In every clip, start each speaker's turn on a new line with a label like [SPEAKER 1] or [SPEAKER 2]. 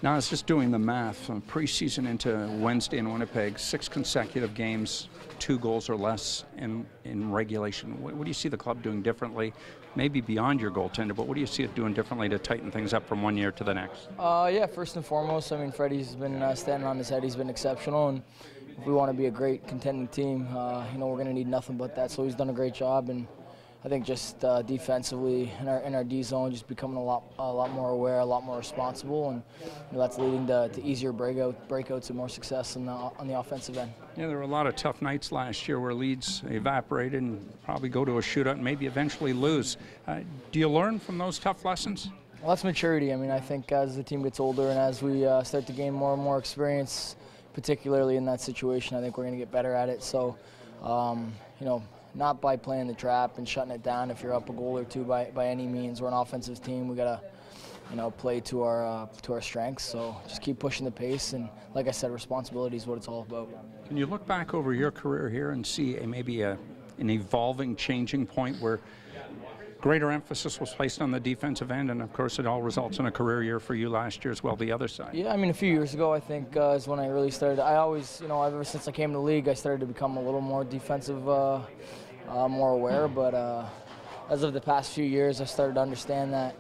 [SPEAKER 1] Now, I was just doing the math from preseason into Wednesday in Winnipeg, 6 consecutive games, 2 goals or less in regulation. What do you see the club doing differently? Maybe beyond your goaltender, but what do you see it doing differently to tighten things up from one year to the next?
[SPEAKER 2] Yeah, first and foremost, I mean, Freddie's been standing on his head. He's been exceptional, and if we want to be a great contending team, we're going to need nothing but that. So he's done a great job, and I think just defensively in our D zone, just becoming a lot more aware, a lot more responsible, and that's leading to easier breakouts and more success on the offensive end.
[SPEAKER 1] Yeah, there were a lot of tough nights last year where leads evaporated and probably go to a shootout and maybe eventually lose. Do you learn from those tough lessons?
[SPEAKER 2] Well, that's maturity. I mean, I think as the team gets older and as we start to gain more and more experience, particularly in that situation, I think we're going to get better at it. So, not by playing the trap and shutting it down if you're up a goal or two by any means. We're an offensive team. We got to play to our strengths. So just keep pushing the pace, and like I said, responsibility is what it's all about.
[SPEAKER 1] Can you look back over your career here and see maybe an evolving, changing point where greater emphasis was placed on the defensive end, and of course it all results in a career year for you last year as well, the other side?
[SPEAKER 2] Yeah, I mean, a few years ago, I think is when I really started. I always, ever since I came to the league, I started to become a little more defensive, more aware. But as of the past few years, I started to understand that,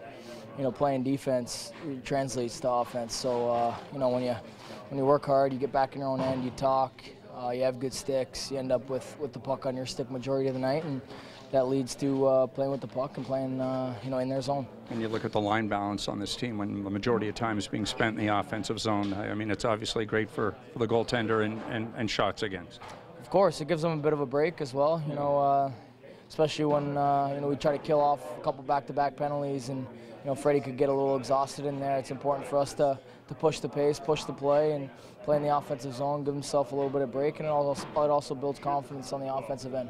[SPEAKER 2] playing defense translates to offense. So, when you work hard, you get back in your own end, you talk, you have good sticks, you end up with the puck on your stick majority of the night, and that leads to playing with the puck and playing, in their zone.
[SPEAKER 1] And you look at the line balance on this team when the majority of time is being spent in the offensive zone. I mean, it's obviously great for the goaltender and shots against.
[SPEAKER 2] Of course, it gives them a bit of a break as well, especially when, we try to kill off a couple back-to-back penalties, and, Freddie could get a little exhausted in there. It's important for us to push the pace, push the play, and play in the offensive zone, give himself a little bit of break, and it also builds confidence on the offensive end.